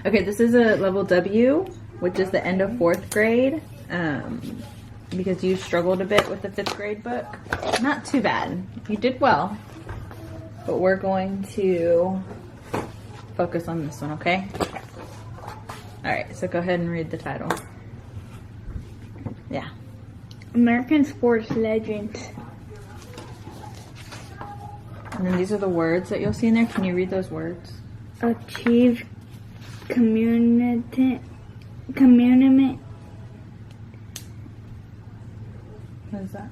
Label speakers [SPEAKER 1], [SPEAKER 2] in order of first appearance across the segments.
[SPEAKER 1] Okay, this is a level W, which is the end of 4th grade. Because you struggled a bit with the 5th grade book. Not too bad. You did well. But we're going to focus on this one, okay? Alright, so go ahead and read the title. Yeah.
[SPEAKER 2] American Sports Legends.
[SPEAKER 1] And then these are the words that you'll see in there. Can you read those words?
[SPEAKER 2] Achieve community.
[SPEAKER 1] What is that?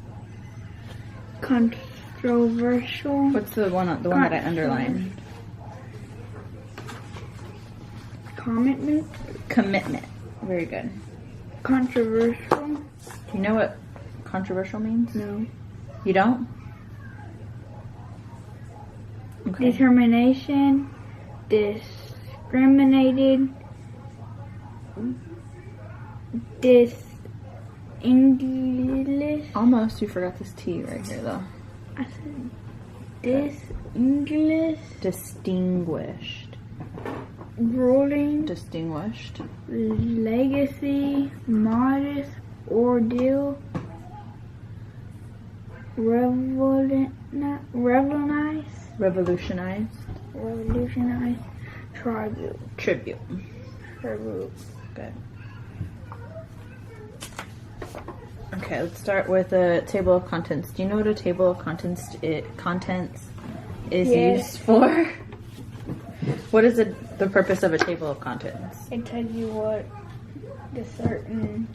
[SPEAKER 2] Controversial.
[SPEAKER 1] What's the one that I underlined? Commitment. Very good.
[SPEAKER 2] Controversial.
[SPEAKER 1] Do you know what controversial means?
[SPEAKER 2] No.
[SPEAKER 1] You don't? Okay.
[SPEAKER 2] Determination. Discriminated. English.
[SPEAKER 1] Almost. You forgot this T right here, though.
[SPEAKER 2] I said English.
[SPEAKER 1] Distinguished.
[SPEAKER 2] Grueling.
[SPEAKER 1] Distinguished.
[SPEAKER 2] Legacy. Modest. Ordeal.
[SPEAKER 1] Revolutionized.
[SPEAKER 2] Tribute.
[SPEAKER 1] Good. Okay, let's start with a table of contents. Do you know what a table of contents is used for? What is the purpose of a table of contents?
[SPEAKER 2] It tells you what the certain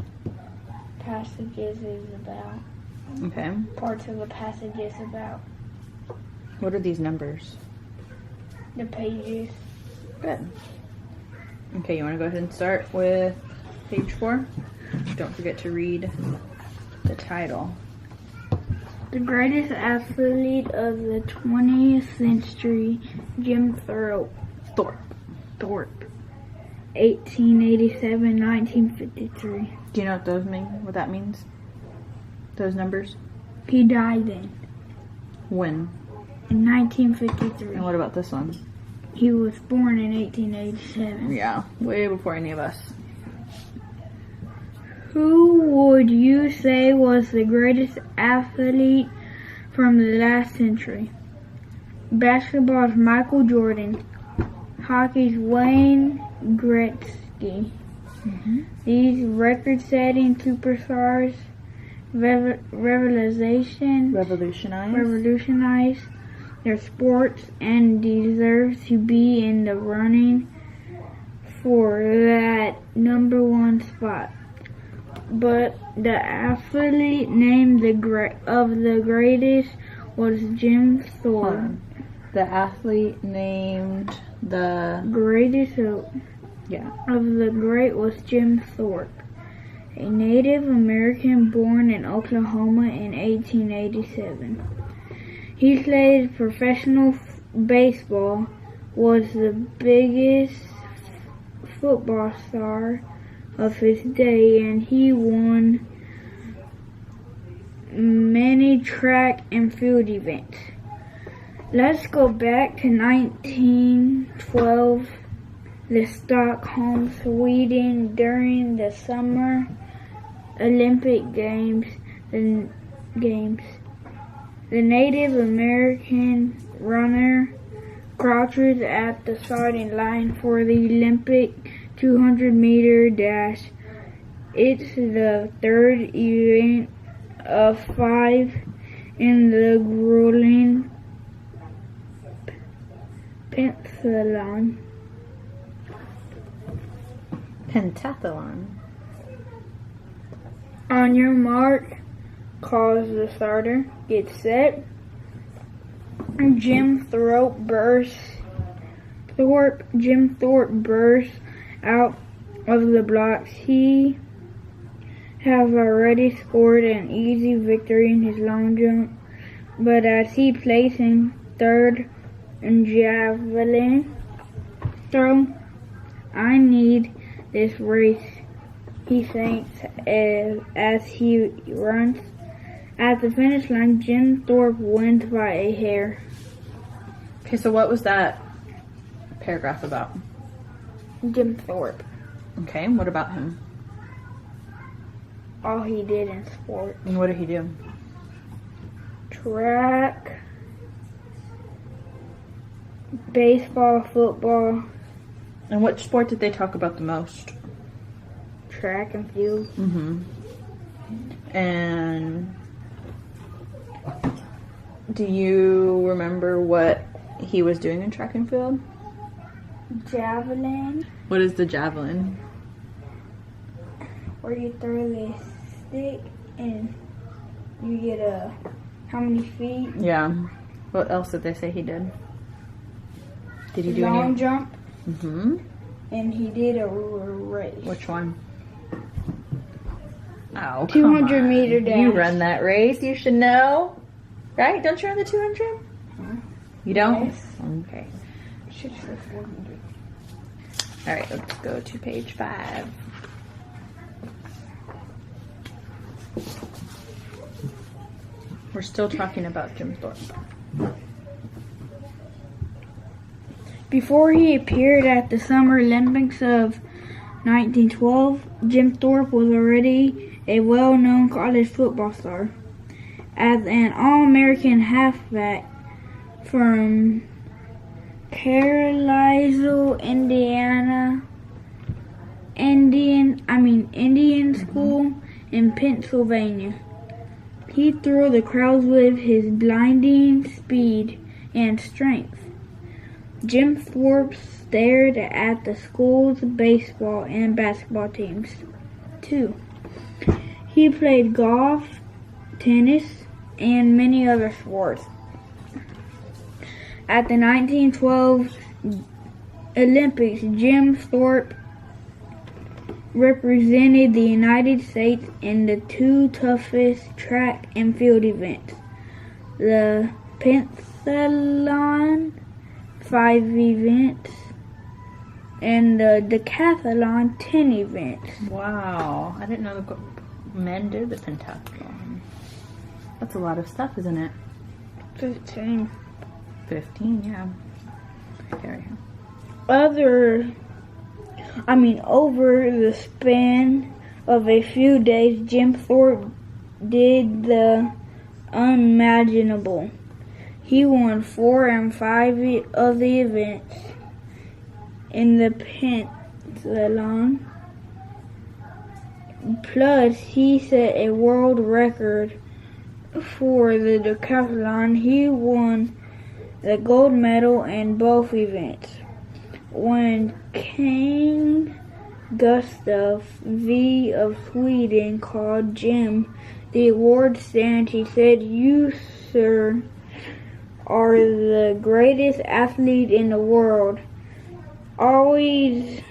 [SPEAKER 2] passages is about.
[SPEAKER 1] Okay.
[SPEAKER 2] Parts of a passage is about.
[SPEAKER 1] What are these numbers?
[SPEAKER 2] The pages.
[SPEAKER 1] Good. Okay, you want to go ahead and start with page 4? Don't forget to read the title.
[SPEAKER 2] The greatest athlete of the 20th century, Jim Thorpe. 1887-1953.
[SPEAKER 1] Do you know what those mean? What that means? Those numbers?
[SPEAKER 2] He died then.
[SPEAKER 1] When?
[SPEAKER 2] In 1953.
[SPEAKER 1] And what about this one?
[SPEAKER 2] He was born in 1887.
[SPEAKER 1] Yeah, way before any of us.
[SPEAKER 2] Who would you say was the greatest athlete from the last century? Basketball's Michael Jordan. Hockey's Wayne Gretzky. These record-setting superstars revolutionized their sports and deserve to be in the running for that #1 spot. But the athlete named the greatest was Jim Thorpe.
[SPEAKER 1] The athlete named the
[SPEAKER 2] greatest of the great was Jim Thorpe, a Native American born in Oklahoma in 1887. He played professional baseball, was the biggest football star of his day, and he won many track and field events. Let's go back to 1912, the Stockholm, Sweden, during the Summer Olympic Games. The Native American runner crouches at the starting line for the Olympic 200-meter dash. It's the third event of 5 in the grueling
[SPEAKER 1] pentathlon.
[SPEAKER 2] On your mark, calls the starter. Get set. Jim Thorpe bursts out of the blocks. He has already scored an easy victory in his long jump, but as he plays in third in javelin throw, I need this race, he thinks as he runs. At the finish line, Jim Thorpe wins by a hair.
[SPEAKER 1] Okay, so what was that paragraph about?
[SPEAKER 2] Jim Thorpe.
[SPEAKER 1] Okay, what about him?
[SPEAKER 2] All he did in sport.
[SPEAKER 1] And what did he do?
[SPEAKER 2] Track, baseball, football,
[SPEAKER 1] And which sport did they talk about the most?
[SPEAKER 2] track and field.
[SPEAKER 1] And do you remember what he was doing in track and field?
[SPEAKER 2] Javelin,
[SPEAKER 1] What is the javelin?
[SPEAKER 2] where you throw the stick and you get how many feet?
[SPEAKER 1] Yeah. What else did they say he did? Did he do
[SPEAKER 2] Long
[SPEAKER 1] any?
[SPEAKER 2] jump,
[SPEAKER 1] Mm-hmm.
[SPEAKER 2] and he did a race.
[SPEAKER 1] Which one? Oh,
[SPEAKER 2] 200
[SPEAKER 1] come on.
[SPEAKER 2] meter dash.
[SPEAKER 1] You run that race. You should know. Right? Don't you run the 200? You don't?
[SPEAKER 2] Yes.
[SPEAKER 1] Okay.
[SPEAKER 2] Should say 400.
[SPEAKER 1] All right, let's go to page 5. We're still talking about Jim Thorpe.
[SPEAKER 2] Before he appeared at the Summer Olympics of 1912, Jim Thorpe was already a well-known college football star. As an All-American halfback from Carlisle, Indian School in Pennsylvania. He threw the crowds with his blinding speed and strength. Jim Thorpe starred at the school's baseball and basketball teams, too. He played golf, tennis, and many other sports. At the 1912 Olympics, Jim Thorpe represented the United States in the two toughest track and field events, the pentathlon 5 events and the decathlon 10 events.
[SPEAKER 1] Wow. I didn't know the men did the pentathlon. That's a lot of stuff, isn't it?
[SPEAKER 2] 15.
[SPEAKER 1] 15, yeah. Carry on.
[SPEAKER 2] Over the span of a few days, Jim Thorpe did the unimaginable. He won 4 and 5 of the events in the pentathlon. Plus, he set a world record for the decathlon. He won the gold medal in both events. When King Gustav V of Sweden called Jim the award stand, he said, "You, sir, are the greatest athlete in the world. Always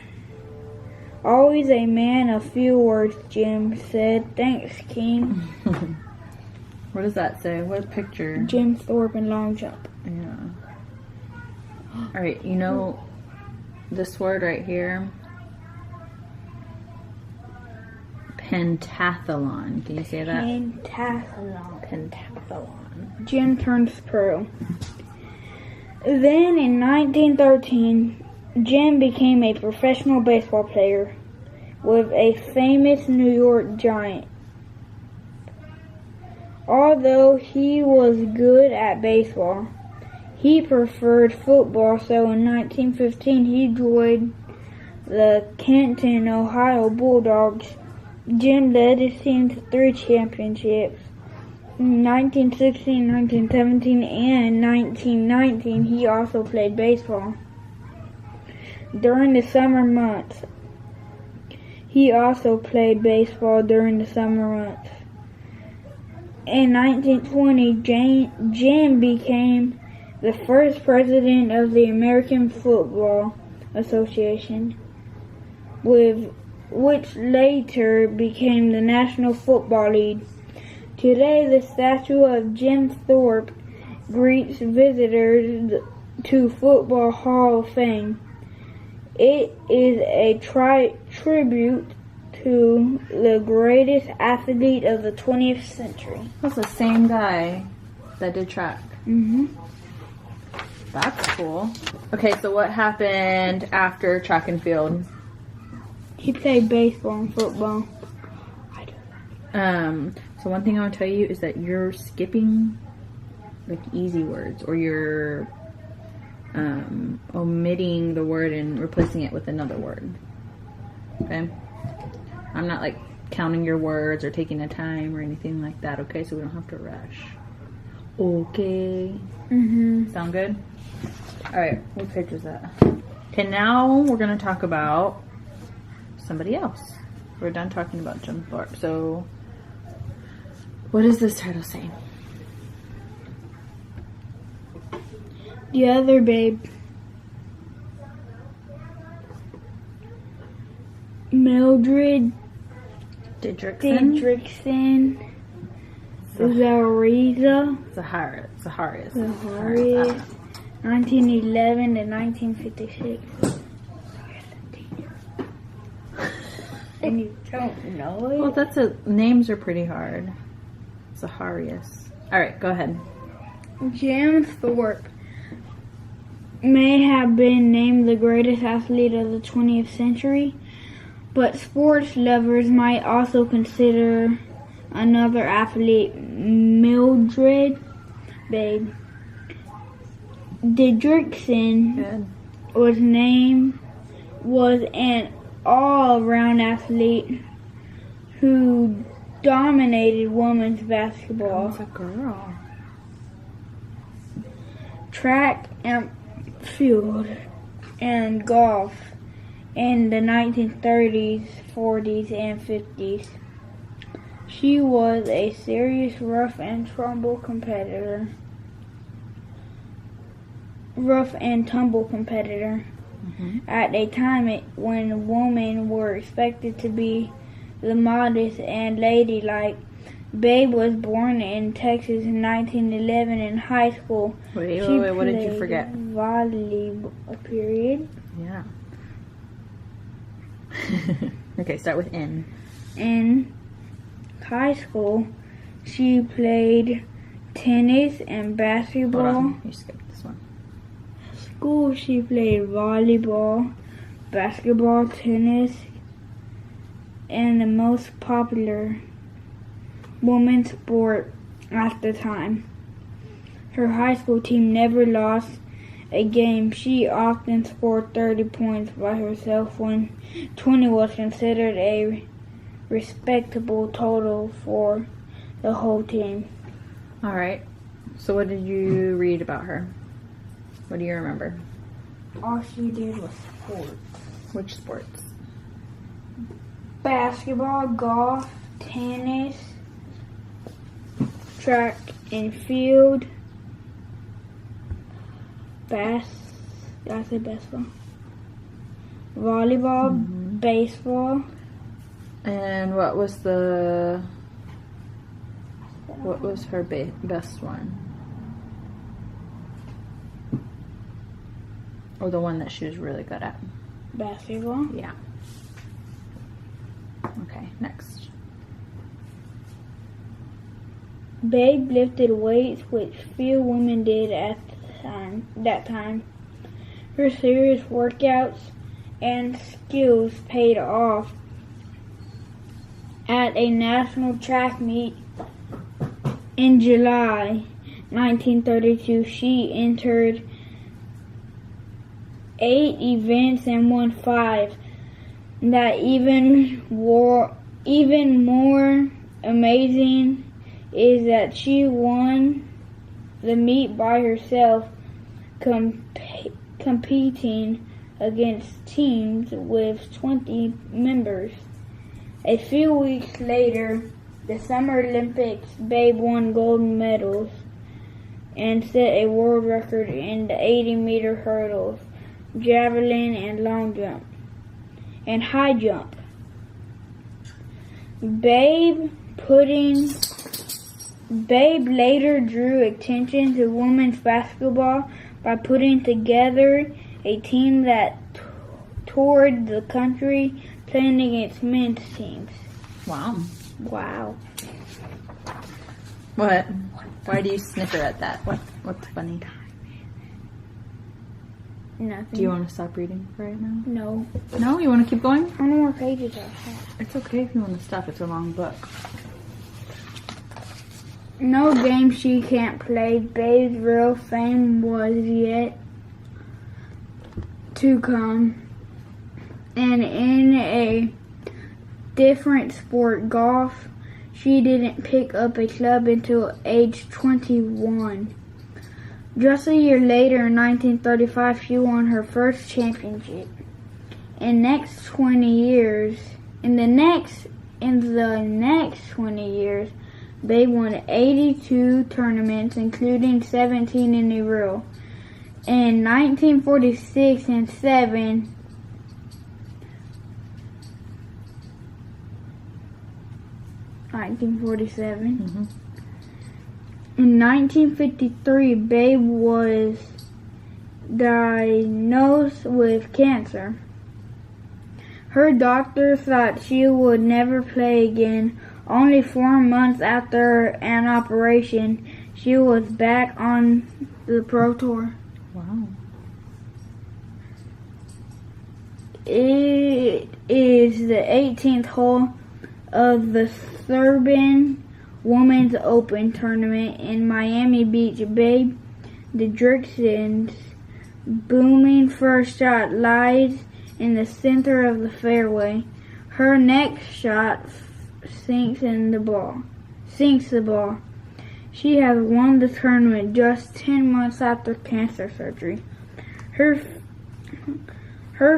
[SPEAKER 2] a man of few words," Jim said. "Thanks, King."
[SPEAKER 1] What does that say? What picture?
[SPEAKER 2] Jim Thorpe in long jump.
[SPEAKER 1] Yeah. All right, you know this word right here? Pentathlon. Can you say that?
[SPEAKER 2] Pentathlon.
[SPEAKER 1] Pentathlon.
[SPEAKER 2] Jim turns pro. Then in 1913, Jim became a professional baseball player with a famous New York Giant. Although he was good at baseball, he preferred football, so in 1915 he joined the Canton, Ohio Bulldogs. Jim led his team to 3 championships. In 1916, 1917, and 1919 he also played baseball. During the summer months, he also played baseball during the summer months. In 1920, Jim became the first president of the American Football Association, which later became the National Football League. Today, the statue of Jim Thorpe greets visitors to Football Hall of Fame. It is a tribute to the greatest athlete of the 20th century.
[SPEAKER 1] That's the same guy that did track.
[SPEAKER 2] Mm-hmm.
[SPEAKER 1] That's cool. Okay, so what happened after track and field?
[SPEAKER 2] He played baseball and football.
[SPEAKER 1] So one thing I want to tell you is that you're skipping like easy words, or you're omitting the word and replacing it with another word. Okay? I'm not like counting your words or taking a time or anything like that, okay? So we don't have to rush. Okay. Sound good? Alright, what page is that? Okay, now we're going to talk about somebody else. We're done talking about Jim Thorpe. So, what does this title say?
[SPEAKER 2] The other babe. Mildred
[SPEAKER 1] Didrikson?
[SPEAKER 2] Zariza.
[SPEAKER 1] Zaharias.
[SPEAKER 2] 1911 to 1956. And you don't know it?
[SPEAKER 1] Well, names are pretty hard. Zaharias. Alright, go ahead.
[SPEAKER 2] Jim Thorpe may have been named the greatest athlete of the 20th century, but sports lovers might also consider another athlete, Mildred Babe Didrikson. Was an all-around athlete who dominated women's basketball.
[SPEAKER 1] That's a girl.
[SPEAKER 2] Track and field and golf in the 1930s, 40s, and 50s. She was a serious rough and tumble competitor. At a time when women were expected to be the modest and ladylike. Babe was born in Texas in 1911. In high school,
[SPEAKER 1] Wait, what did you forget?
[SPEAKER 2] Volleyball, period.
[SPEAKER 1] Yeah. Okay, start with N.
[SPEAKER 2] In high school, she played tennis and basketball.
[SPEAKER 1] Hold on, you skipped this one.
[SPEAKER 2] School, she played volleyball, basketball, tennis, and the most popular women's sport at the time. Her high school team never lost a game. She often scored 30 points by herself when 20 was considered a respectable total for the whole team.
[SPEAKER 1] Alright, so what did you read about her? What do you remember?
[SPEAKER 2] All she did was sports.
[SPEAKER 1] Which sports?
[SPEAKER 2] Basketball, golf, tennis, track and field, I said basketball, volleyball, baseball.
[SPEAKER 1] And what was her best one? Or the one that she was really good at?
[SPEAKER 2] Basketball.
[SPEAKER 1] Yeah. Okay, next.
[SPEAKER 2] Babe lifted weights which few women did at that time. Her serious workouts and skills paid off. At a national track meet in July 1932, she entered 8 events and won 5. That even more amazing is that she won the meet by herself, competing against teams with 20 members. A few weeks later, the Summer Olympics, Babe won gold medals and set a world record in the 80-meter hurdles, javelin, and long jump, and high jump. Babe later drew attention to women's basketball by putting together a team that toured the country playing against men's teams.
[SPEAKER 1] Wow.
[SPEAKER 2] What?
[SPEAKER 1] Why do you snicker at that? What's funny?
[SPEAKER 2] Nothing.
[SPEAKER 1] Do you want to stop reading right now?
[SPEAKER 2] No.
[SPEAKER 1] No? You want to keep going?
[SPEAKER 2] How many more pages I have?
[SPEAKER 1] It's okay if you want to stop. It's a long book.
[SPEAKER 2] No game she can't play. Babe's real fame was yet to come. And in a different sport, golf, she didn't pick up a club until age 21. Just a year later, in 1935, she won her first championship. In the next 20 years, they won 82 tournaments, including 17 in a row. In 1946 and 1947.
[SPEAKER 1] Mm-hmm.
[SPEAKER 2] In 1953, Babe was diagnosed with cancer. Her doctor thought she would never play again. Only 4 months after an operation, she was back on the Pro Tour.
[SPEAKER 1] Wow.
[SPEAKER 2] It is the 18th hole of the Serbian Women's Open tournament in Miami Beach. Babe Didriksen's booming first shot lies in the center of the fairway. Her next shot sinks the ball. She has won the tournament just 10 months after cancer surgery. Her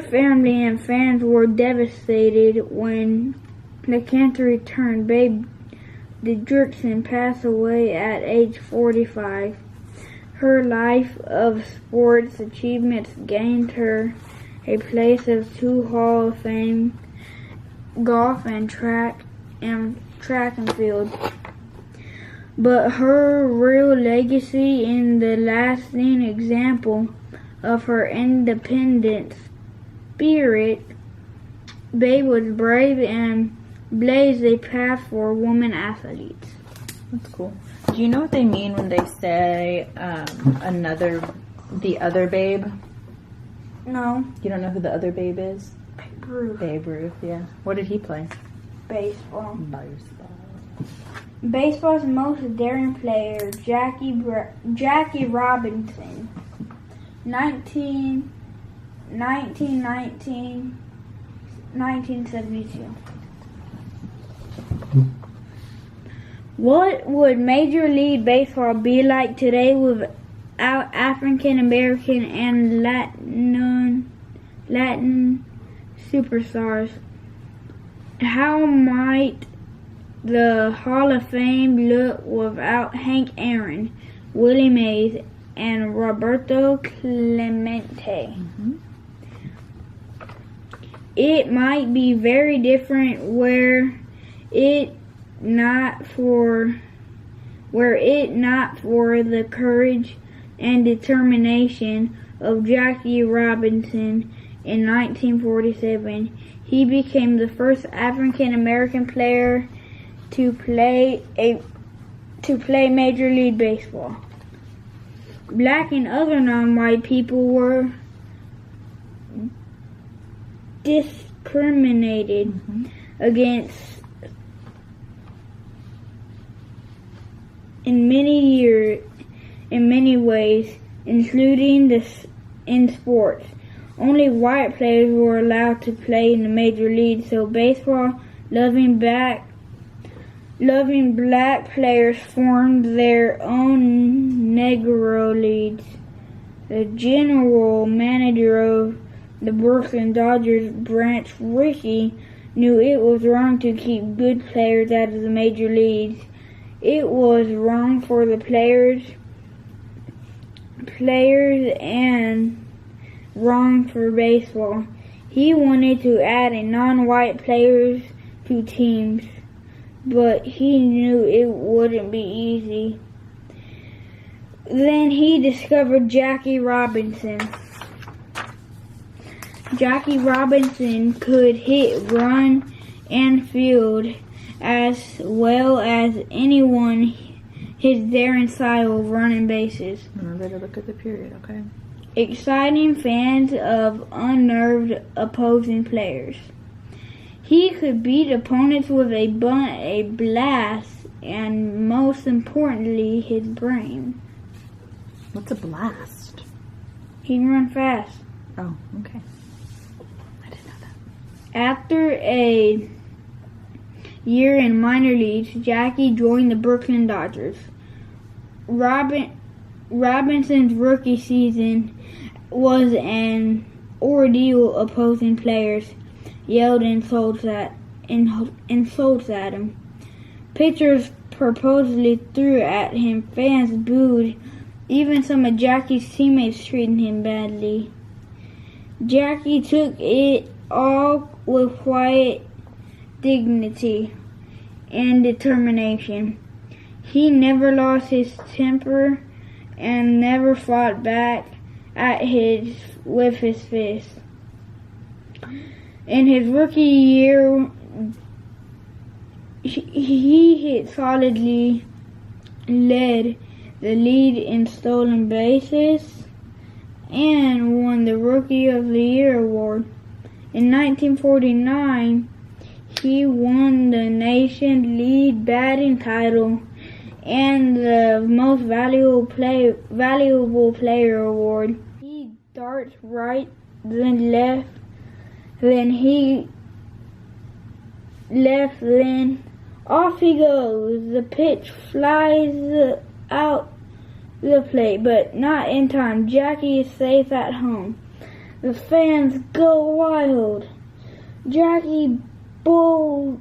[SPEAKER 2] family and fans were devastated when the cancer returned. Babe Didriksen passed away at age 45. Her life of sports achievements gained her a place of 2 Hall of Fame, golf and track and field. But her real legacy is the lasting example of her independent spirit. Babe was brave and blazed a path for women athletes.
[SPEAKER 1] That's cool. Do you know what they mean when they say the other Babe?
[SPEAKER 2] No.
[SPEAKER 1] You don't know who the other Babe is?
[SPEAKER 2] Babe Ruth.
[SPEAKER 1] Babe Ruth, yeah. What did he play?
[SPEAKER 2] Baseball.
[SPEAKER 1] Baseball.
[SPEAKER 2] Baseball's most daring player, Jackie Robinson. 1972. What would Major League Baseball be like today without African American and Latin superstars? How might the Hall of Fame look without Hank Aaron, Willie Mays, and Roberto Clemente?
[SPEAKER 1] Mm-hmm.
[SPEAKER 2] It might be very different were it not for the courage and determination of Jackie Robinson in 1947. He became the first African American player to play Major League Baseball. Black and other non-white people were discriminated against in many ways, including in sports. Only white players were allowed to play in the major leagues, so baseball loving black players formed their own Negro leagues. The general manager of the Brooklyn Dodgers, Branch Rickey, knew it was wrong to keep good players out of the major leagues. It was wrong for the players and wrong for baseball. He wanted to add a non-white players to teams, but he knew it wouldn't be easy. Then he discovered Jackie Robinson. Jackie Robinson could hit, run, and field as well as anyone. His daring style of running bases.
[SPEAKER 1] Remember to look at the period, okay?
[SPEAKER 2] exciting fans of unnerved opposing players. He could beat opponents with a bunt, a blast, and most importantly, his brain.
[SPEAKER 1] What's a blast?
[SPEAKER 2] He can run fast.
[SPEAKER 1] Oh, okay. I didn't know that.
[SPEAKER 2] After a year in minor leagues, Jackie joined the Brooklyn Dodgers. Robinson's rookie season was an ordeal. Opposing players yelled insults at him. Pitchers purposely threw at him. Fans booed. Even some of Jackie's teammates treated him badly. Jackie took it all with quiet dignity and determination. He never lost his temper and never fought back with his fist. In his rookie year, he hit solidly, led the lead in stolen bases, and won the Rookie of the Year award. In 1949, he won the nation's lead batting title and the Most Valuable Player award. He darts right, then left, then off he goes. The pitch flies out the plate, but not in time. Jackie is safe at home. The fans go wild. Jackie bald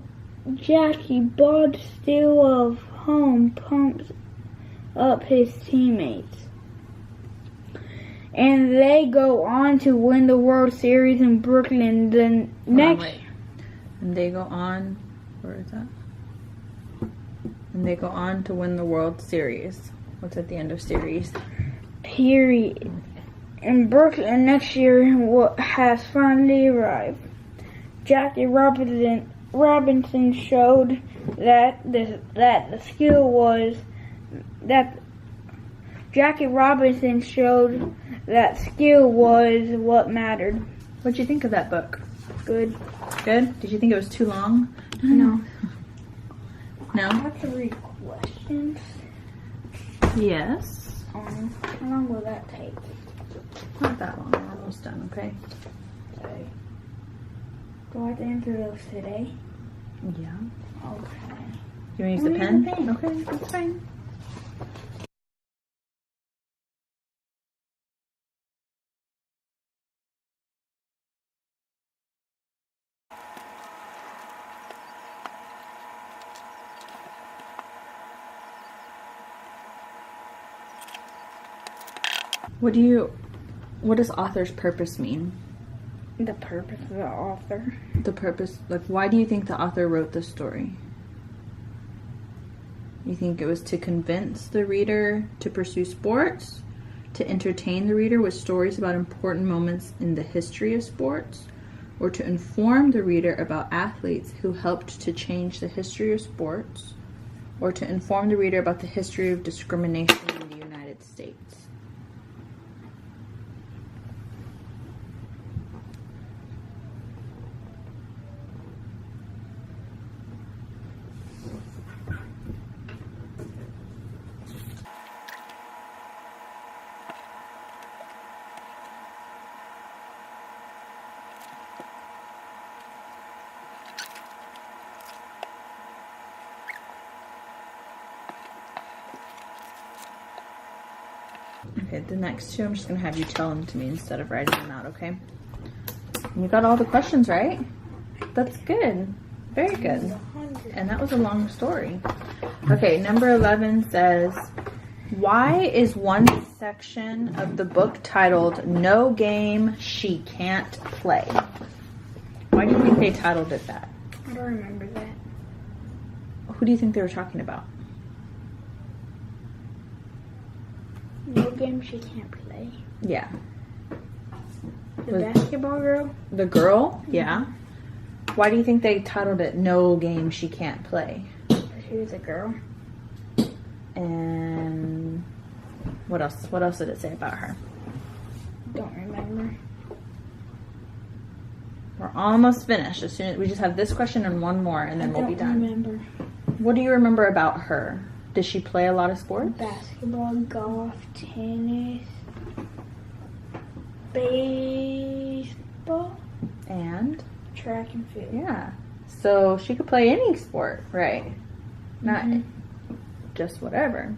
[SPEAKER 2] still of home pumps up his teammates. And they go on to win the World Series in Brooklyn. The next...
[SPEAKER 1] And they go on... Where is that? And they go on to win the World Series. What's at the end of series?
[SPEAKER 2] Period. In Brooklyn next year has finally arrived. Jackie Robinson showed that skill was what mattered.
[SPEAKER 1] What'd you think of that book?
[SPEAKER 2] Good.
[SPEAKER 1] Good? Did you think it was too long?
[SPEAKER 2] No.
[SPEAKER 1] No?
[SPEAKER 2] I have to read questions.
[SPEAKER 1] Yes.
[SPEAKER 2] How long will that take?
[SPEAKER 1] Not that long. We're almost done, okay?
[SPEAKER 2] Okay. Do I have to answer those today?
[SPEAKER 1] Yeah.
[SPEAKER 2] Okay.
[SPEAKER 1] You want to use the pen? Okay, that's fine. What does author's purpose mean?
[SPEAKER 2] The purpose of the author.
[SPEAKER 1] The purpose, like, why do you think the author wrote this story? You think it was to convince the reader to pursue sports? To entertain the reader with stories about important moments in the history of sports? Or to inform the reader about athletes who helped to change the history of sports? Or to inform the reader about the history of discrimination in the United States? Okay, the next two, I'm just going to have you tell them to me instead of writing them out, okay? And you got all the questions right? That's good. Very good. And that was a long story. Okay, number 11 says, why is one section of the book titled No Game She Can't Play? Why do you think they titled it that?
[SPEAKER 2] I don't remember that.
[SPEAKER 1] Who do you think they were talking about?
[SPEAKER 2] No game she can't play.
[SPEAKER 1] Yeah.
[SPEAKER 2] The basketball girl?
[SPEAKER 1] The girl? Yeah. Why do you think they titled it No Game She Can't Play?
[SPEAKER 2] She was a girl.
[SPEAKER 1] And what else? What else did it say about her?
[SPEAKER 2] Don't remember.
[SPEAKER 1] We're almost finished. As soon as we just have this question and one more, and then we'll be done.
[SPEAKER 2] Remember.
[SPEAKER 1] What do you remember about her? Does she play a lot of sports?
[SPEAKER 2] Basketball, golf, tennis, baseball,
[SPEAKER 1] And
[SPEAKER 2] track and field.
[SPEAKER 1] yeah, so she could play any sport, right? Not just whatever.